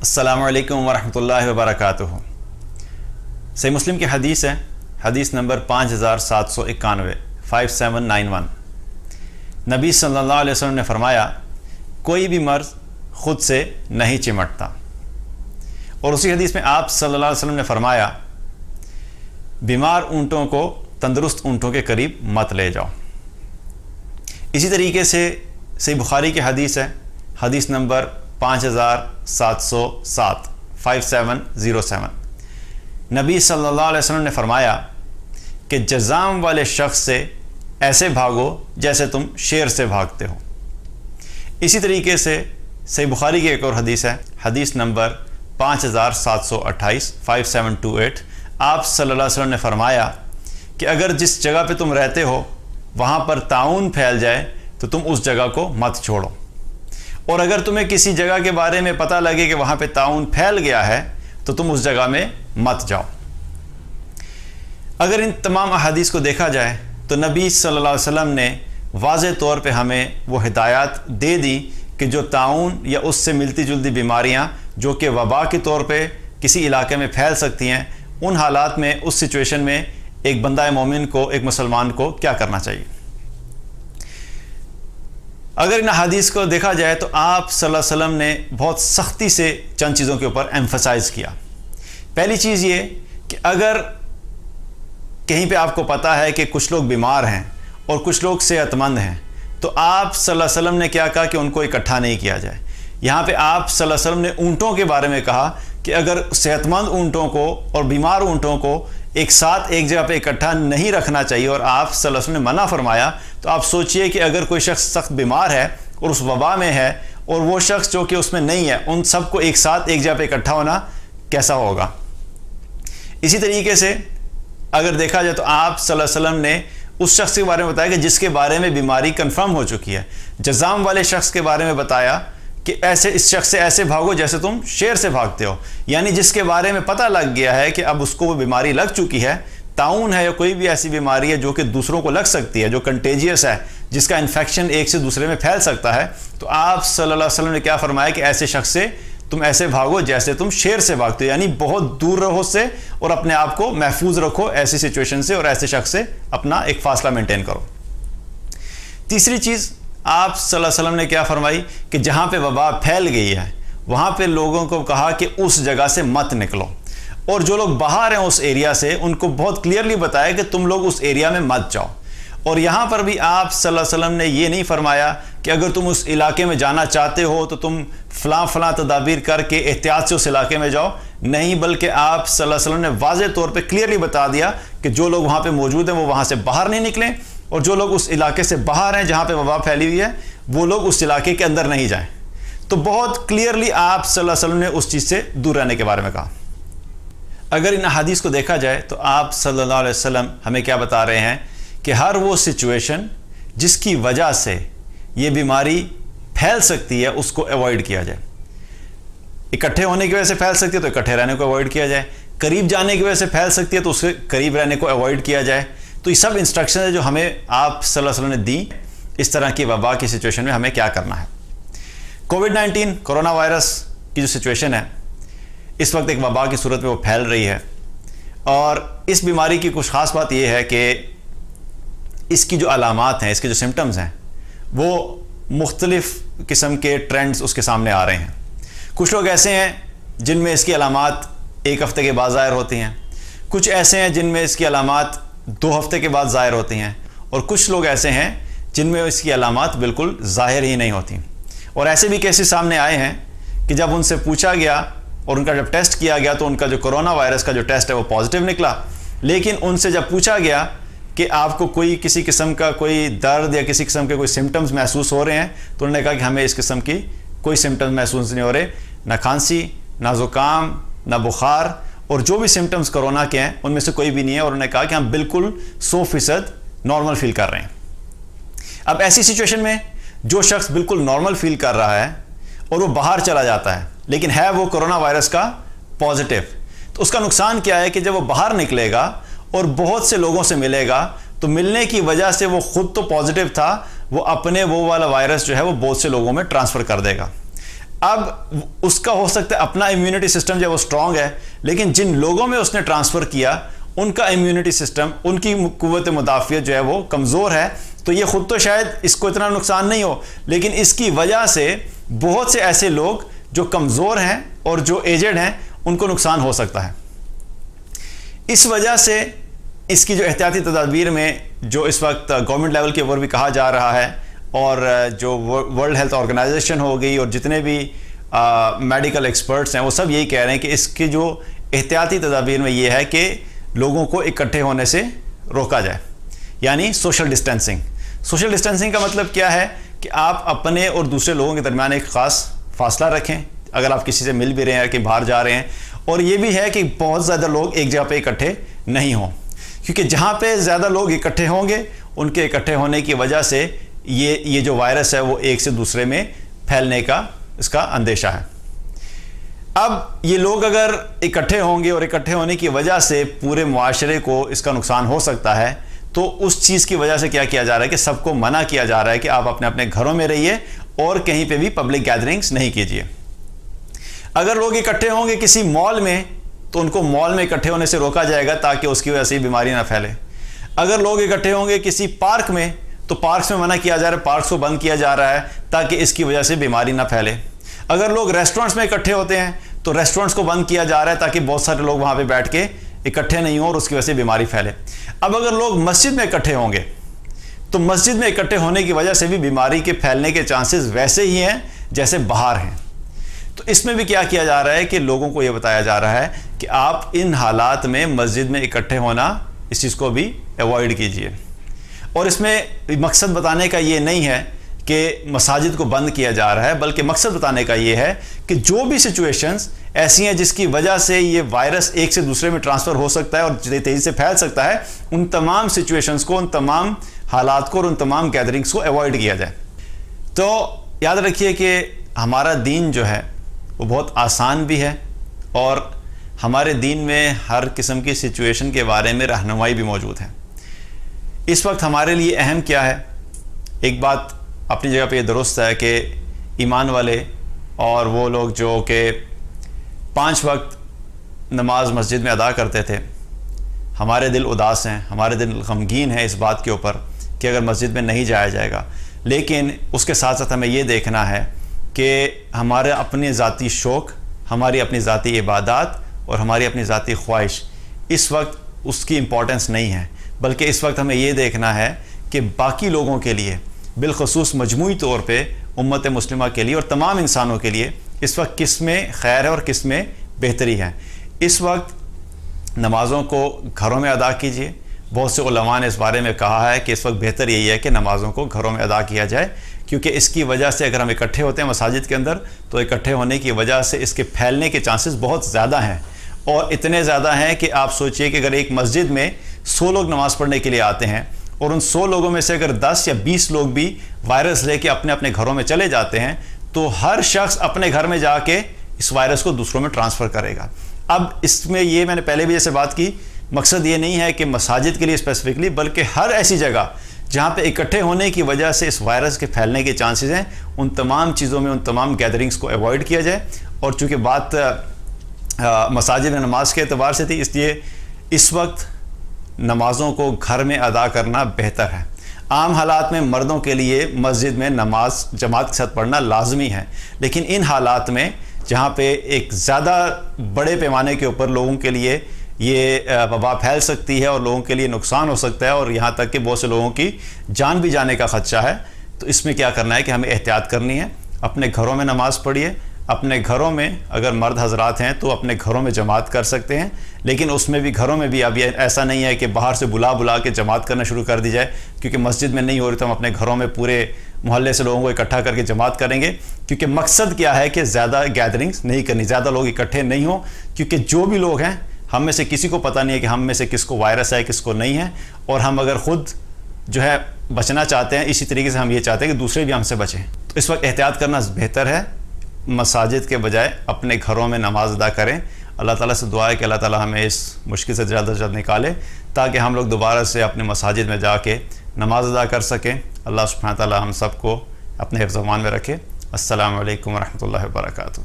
السلام علیکم ورحمۃ اللہ وبرکاتہ۔ صحیح مسلم کی حدیث ہے، حدیث نمبر 5791 5791۔ نبی صلی اللہ علیہ وسلم نے فرمایا کوئی بھی مرض خود سے نہیں چمٹتا، اور اسی حدیث میں آپ صلی اللہ علیہ وسلم نے فرمایا بیمار اونٹوں کو تندرست اونٹوں کے قریب مت لے جاؤ۔ اسی طریقے سے صحیح بخاری کی حدیث ہے، حدیث نمبر 5707 5707۔ نبی صلی اللہ علیہ وسلم نے فرمایا کہ جزام والے شخص سے ایسے بھاگو جیسے تم شیر سے بھاگتے ہو۔ اسی طریقے سے صحیح بخاری کی ایک اور حدیث ہے، حدیث نمبر 5728 5728۔ آپ صلی اللہ علیہ وسلم نے فرمایا کہ اگر جس جگہ پہ تم رہتے ہو وہاں پر طاعون پھیل جائے تو تم اس جگہ کو مت چھوڑو، اور اگر تمہیں کسی جگہ کے بارے میں پتہ لگے کہ وہاں پہ طاعون پھیل گیا ہے تو تم اس جگہ میں مت جاؤ۔ اگر ان تمام احادیث کو دیکھا جائے تو نبی صلی اللہ علیہ وسلم نے واضح طور پہ ہمیں وہ ہدایات دے دی کہ جو طاعون یا اس سے ملتی جلتی بیماریاں جو کہ وبا کے طور پہ کسی علاقے میں پھیل سکتی ہیں، ان حالات میں اس سچویشن میں ایک بندہ مومن کو، ایک مسلمان کو کیا کرنا چاہیے۔ اگر ان حدیث کو دیکھا جائے تو آپ صلی اللہ علیہ وسلم نے بہت سختی سے چند چیزوں کے اوپر ایمفسائز کیا۔ پہلی چیز یہ کہ اگر کہیں پہ آپ کو پتہ ہے کہ کچھ لوگ بیمار ہیں اور کچھ لوگ صحت مند ہیں تو آپ صلی اللہ علیہ وسلم نے کیا کہا کہ ان کو اکٹھا نہیں کیا جائے۔ یہاں پہ آپ صلی اللہ علیہ وسلم نے اونٹوں کے بارے میں کہا کہ اگر صحت مند اونٹوں کو اور بیمار اونٹوں کو ایک ساتھ ایک جگہ پہ اکٹھا نہیں رکھنا چاہیے، اور آپ صلی اللہ علیہ وسلم نے منع فرمایا، تو آپ سوچئے کہ اگر کوئی شخص سخت بیمار ہے اور اس وبا میں ہے اور وہ شخص جو کہ اس میں نہیں ہے، ان سب کو ایک ساتھ ایک جگہ پہ اکٹھا ہونا کیسا ہوگا۔ اسی طریقے سے اگر دیکھا جائے تو آپ صلی اللہ علیہ وسلم نے اس شخص کے بارے میں بتایا کہ جس کے بارے میں بیماری کنفرم ہو چکی ہے، جزام والے شخص کے بارے میں بتایا کہ اس شخص سے ایسے بھاگو جیسے تم شیر سے بھاگتے ہو، یعنی جس کے بارے میں پتہ لگ گیا ہے کہ اب اس کو وہ بیماری لگ چکی ہے، طاعون ہے یا کوئی بھی ایسی بیماری ہے جو کہ دوسروں کو لگ سکتی ہے، جو کنٹیجیس ہے، جس کا انفیکشن ایک سے دوسرے میں پھیل سکتا ہے، تو آپ صلی اللہ علیہ وسلم نے کیا فرمایا کہ ایسے شخص سے تم ایسے بھاگو جیسے تم شیر سے بھاگتے ہو، یعنی بہت دور رہو اس سے اور اپنے آپ کو محفوظ رکھو ایسی سچویشن سے، اور ایسے شخص سے اپنا ایک فاصلہ مینٹین کرو۔ تیسری چیز آپ صلی اللہ علیہ وسلم نے کیا فرمائی کہ جہاں پہ وبا پھیل گئی ہے وہاں پہ لوگوں کو کہا کہ اس جگہ سے مت نکلو، اور جو لوگ باہر ہیں اس ایریا سے ان کو بہت کلیئرلی بتایا کہ تم لوگ اس ایریا میں مت جاؤ۔ اور یہاں پر بھی آپ صلی اللہ علیہ وسلم نے یہ نہیں فرمایا کہ اگر تم اس علاقے میں جانا چاہتے ہو تو تم فلاں تدابیر کر کے احتیاط سے اس علاقے میں جاؤ، نہیں، بلکہ آپ صلی اللہ علیہ وسلم نے واضح طور پہ کلیئرلی بتا دیا کہ جو لوگ وہاں پہ موجود ہیں وہ وہاں سے باہر نہیں نکلیں، اور جو لوگ اس علاقے سے باہر ہیں جہاں پہ وبا پھیلی ہوئی ہے وہ لوگ اس علاقے کے اندر نہیں جائیں۔ تو بہت کلیئرلی آپ صلی اللہ علیہ وسلم نے اس چیز سے دور رہنے کے بارے میں کہا۔ اگر ان احادیث کو دیکھا جائے تو آپ صلی اللہ علیہ وسلم ہمیں کیا بتا رہے ہیں کہ ہر وہ سچویشن جس کی وجہ سے یہ بیماری پھیل سکتی ہے اس کو ایوائڈ کیا جائے۔ اکٹھے ہونے کی وجہ سے پھیل سکتی ہے تو اکٹھے رہنے کو ایوائڈ کیا جائے، قریب جانے کی وجہ سے پھیل سکتی ہے تو اس کے قریب رہنے کو ایوائڈ کیا جائے۔ تو یہ سب انسٹرکشن ہے جو ہمیں آپ صلی اللہ علیہ وسلم نے دی اس طرح کی وبا کی سچویشن میں ہمیں کیا کرنا ہے۔ کووڈ-19 کرونا وائرس کی جو سچویشن ہے اس وقت ایک وبا کی صورت میں وہ پھیل رہی ہے، اور اس بیماری کی کچھ خاص بات یہ ہے کہ اس کی جو علامات ہیں، اس کے جو سمٹمز ہیں، وہ مختلف قسم کے ٹرینڈز اس کے سامنے آ رہے ہیں۔ کچھ لوگ ایسے ہیں جن میں اس کی علامات ایک ہفتے کے بعد ظاہر ہوتی ہیں، کچھ ایسے ہیں جن میں اس کی علامات 2 ہفتے کے بعد ظاہر ہوتی ہیں، اور کچھ لوگ ایسے ہیں جن میں اس کی علامات بالکل ظاہر ہی نہیں ہوتی۔ اور ایسے بھی کیسز سامنے آئے ہیں کہ جب ان سے پوچھا گیا اور ان کا جب ٹیسٹ کیا گیا تو ان کا جو کرونا وائرس کا جو ٹیسٹ ہے وہ پازیٹیو نکلا، لیکن ان سے جب پوچھا گیا کہ آپ کو کسی قسم کا کوئی درد یا کسی قسم کے کوئی سمٹمز محسوس ہو رہے ہیں تو انہوں نے کہا کہ ہمیں اس قسم کی کوئی سمٹمز محسوس نہیں ہو رہے، نہ کھانسی، نہ زکام، نہ بخار، اور جو بھی سمٹمز کرونا کے ہیں ان میں سے کوئی بھی نہیں ہے، اور انہوں نے کہا کہ ہم بالکل 100% نارمل فیل کر رہے ہیں۔ اب ایسی سچویشن میں جو شخص بالکل نارمل فیل کر رہا ہے اور وہ باہر چلا جاتا ہے لیکن ہے وہ کرونا وائرس کا پازیٹیو، تو اس کا نقصان کیا ہے کہ جب وہ باہر نکلے گا اور بہت سے لوگوں سے ملے گا تو ملنے کی وجہ سے وہ خود تو پازیٹیو تھا، وہ اپنے وہ والا وائرس جو ہے وہ بہت سے لوگوں میں ٹرانسفر کر دے گا۔ اب اس کا ہو سکتا ہے اپنا امیونٹی سسٹم جو وہ اسٹرانگ ہے، لیکن جن لوگوں میں اس نے ٹرانسفر کیا ان کا امیونٹی سسٹم، ان کی قوت مدافعت جو ہے وہ کمزور ہے، تو یہ خود تو شاید اس کو اتنا نقصان نہیں ہو، لیکن اس کی وجہ سے بہت سے ایسے لوگ جو کمزور ہیں اور جو ایجڈ ہیں ان کو نقصان ہو سکتا ہے۔ اس وجہ سے اس کی جو احتیاطی تدابیر میں جو اس وقت گورنمنٹ لیول کے اوپر بھی کہا جا رہا ہے، اور جو ورلڈ ہیلتھ آرگنائزیشن ہو گئی اور جتنے بھی میڈیکل ایکسپرٹس ہیں وہ سب یہی کہہ رہے ہیں کہ اس کی جو احتیاطی تدابیر میں یہ ہے کہ لوگوں کو اکٹھے ہونے سے روکا جائے، یعنی سوشل ڈسٹینسنگ۔ سوشل ڈسٹینسنگ کا مطلب کیا ہے کہ آپ اپنے اور دوسرے لوگوں کے درمیان ایک خاص فاصلہ رکھیں اگر آپ کسی سے مل بھی رہے ہیں یا کہیں باہر جا رہے ہیں، اور یہ بھی ہے کہ بہت زیادہ لوگ ایک جگہ پہ اکٹھے نہیں ہوں، کیونکہ جہاں پہ زیادہ لوگ اکٹھے ہوں گے ان کے اکٹھے ہونے کی وجہ سے یہ جو وائرس ہے وہ ایک سے دوسرے میں پھیلنے کا اس کا اندیشہ ہے۔ اب یہ لوگ اگر اکٹھے ہوں گے اور اکٹھے ہونے کی وجہ سے پورے معاشرے کو اس کا نقصان ہو سکتا ہے، تو اس چیز کی وجہ سے کیا کیا جا رہا ہے کہ سب کو منع کیا جا رہا ہے کہ آپ اپنے اپنے گھروں میں رہیے اور کہیں پہ بھی پبلک گیدرنگز نہیں کیجیے۔ اگر لوگ اکٹھے ہوں گے کسی مال میں تو ان کو مال میں اکٹھے ہونے سے روکا جائے گا تاکہ اس کی وجہ سے بیماری نہ پھیلے۔ اگر لوگ اکٹھے ہوں گے کسی پارک میں تو پارکس میں منع کیا جا رہا ہے، پارکس کو بند کیا جا رہا ہے تاکہ اس کی وجہ سے بیماری نہ پھیلے۔ اگر لوگ ریسٹورنٹس میں اکٹھے ہوتے ہیں تو ریسٹورنٹس کو بند کیا جا رہا ہے تاکہ بہت سارے لوگ وہاں پہ بیٹھ کے اکٹھے نہیں ہوں اور اس کی وجہ سے بیماری پھیلے۔ اب اگر لوگ مسجد میں اکٹھے ہوں گے تو مسجد میں اکٹھے ہونے کی وجہ سے بھی بیماری کے پھیلنے کے چانسز ویسے ہی ہیں جیسے باہر ہیں۔ تو اس میں بھی کیا کیا جا رہا ہے کہ لوگوں کو یہ بتایا جا رہا ہے کہ آپ ان حالات میں مسجد میں اکٹھے ہونا اس چیز کو بھی ایوائڈ کیجیے۔ اور اس میں مقصد بتانے کا یہ نہیں ہے کہ مساجد کو بند کیا جا رہا ہے، بلکہ مقصد بتانے کا یہ ہے کہ جو بھی سچویشنز ایسی ہیں جس کی وجہ سے یہ وائرس ایک سے دوسرے میں ٹرانسفر ہو سکتا ہے اور تیزی سے پھیل سکتا ہے، ان تمام سچویشنز کو، ان تمام حالات کو اور ان تمام گیدرنگز کو ایوائڈ کیا جائے۔ تو یاد رکھیے کہ ہمارا دین جو ہے وہ بہت آسان بھی ہے، اور ہمارے دین میں ہر قسم کی سچویشن کے بارے میں رہنمائی بھی موجود ہے۔ اس وقت ہمارے لیے اہم کیا ہے؟ ایک بات اپنی جگہ پہ یہ درست ہے کہ ایمان والے اور وہ لوگ جو کہ 5 وقت نماز مسجد میں ادا کرتے تھے، ہمارے دل اداس ہیں، ہمارے دل غمگین ہیں اس بات کے اوپر کہ اگر مسجد میں نہیں جایا جائے گا، لیکن اس کے ساتھ ساتھ ہمیں یہ دیکھنا ہے کہ ہمارے اپنے ذاتی شوق، ہماری اپنی ذاتی عبادات اور ہماری اپنی ذاتی خواہش اس وقت اس کی امپورٹنس نہیں ہے، بلکہ اس وقت ہمیں یہ دیکھنا ہے کہ باقی لوگوں کے لیے، بالخصوص مجموعی طور پہ امت مسلمہ کے لیے اور تمام انسانوں کے لیے اس وقت کس میں خیر ہے اور کس میں بہتری ہے۔ اس وقت نمازوں کو گھروں میں ادا کیجیے۔ بہت سے علماء نے اس بارے میں کہا ہے کہ اس وقت بہتر یہی ہے کہ نمازوں کو گھروں میں ادا کیا جائے، کیونکہ اس کی وجہ سے اگر ہم اکٹھے ہوتے ہیں مساجد کے اندر تو اکٹھے ہونے کی وجہ سے اس کے پھیلنے کے چانسز بہت زیادہ ہیں، اور اتنے زیادہ ہیں کہ آپ سوچئے کہ اگر ایک مسجد میں 100 لوگ نماز پڑھنے کے لیے آتے ہیں اور ان 100 لوگوں میں سے اگر 10 یا 20 لوگ بھی وائرس لے کے اپنے اپنے گھروں میں چلے جاتے ہیں تو ہر شخص اپنے گھر میں جا کے اس وائرس کو دوسروں میں ٹرانسفر کرے گا۔ اب اس میں یہ میں نے پہلے بھی جیسے بات کی، مقصد یہ نہیں ہے کہ مساجد کے لیے اسپیسیفکلی، بلکہ ہر ایسی جگہ جہاں پہ اکٹھے ہونے کی وجہ سے اس وائرس کے پھیلنے کے چانسز ہیں، ان تمام چیزوں میں، ان تمام گیدرنگز کو ایوائڈ کیا جائے۔ اور چونکہ بات مساجد میں نماز کے اعتبار سے تھی، اس لیے اس وقت نمازوں کو گھر میں ادا کرنا بہتر ہے۔ عام حالات میں مردوں کے لیے مسجد میں نماز جماعت کے ساتھ پڑھنا لازمی ہے، لیکن ان حالات میں جہاں پہ ایک زیادہ بڑے پیمانے کے اوپر لوگوں کے لیے یہ وبا پھیل سکتی ہے اور لوگوں کے لیے نقصان ہو سکتا ہے اور یہاں تک کہ بہت سے لوگوں کی جان بھی جانے کا خدشہ ہے، تو اس میں کیا کرنا ہے کہ ہمیں احتیاط کرنی ہے۔ اپنے گھروں میں نماز پڑھیے، اپنے گھروں میں اگر مرد حضرات ہیں تو اپنے گھروں میں جماعت کر سکتے ہیں، لیکن اس میں بھی گھروں میں بھی اب یہ ایسا نہیں ہے کہ باہر سے بلا کے جماعت کرنا شروع کر دی جائے، کیونکہ مسجد میں نہیں ہو رہی تو ہم اپنے گھروں میں پورے محلے سے لوگوں کو اکٹھا کر کے جماعت کریں گے، کیونکہ مقصد کیا ہے کہ زیادہ گیدرنگز نہیں کرنی، زیادہ لوگ اکٹھے نہیں ہوں، کیونکہ جو بھی لوگ ہیں ہم میں سے کسی کو پتہ نہیں ہے کہ ہم میں سے کس کو وائرس ہے کس کو نہیں ہے، اور ہم اگر خود جو ہے بچنا چاہتے ہیں، اسی طریقے سے ہم یہ چاہتے ہیں کہ دوسرے بھی ہم سے بچیں۔ تو اس وقت احتیاط کرنا بہتر ہے، مساجد کے بجائے اپنے گھروں میں نماز ادا کریں۔ اللہ تعالیٰ سے دعا ہے کہ اللہ تعالیٰ ہمیں اس مشکل سے جلد از جلد نکالے تاکہ ہم لوگ دوبارہ سے اپنے مساجد میں جا کے نماز ادا کر سکیں۔ اللہ سبحانہ تعالیٰ ہم سب کو اپنے حفظ و امان میں رکھے۔ السلام علیکم ورحمۃ اللہ وبرکاتہ.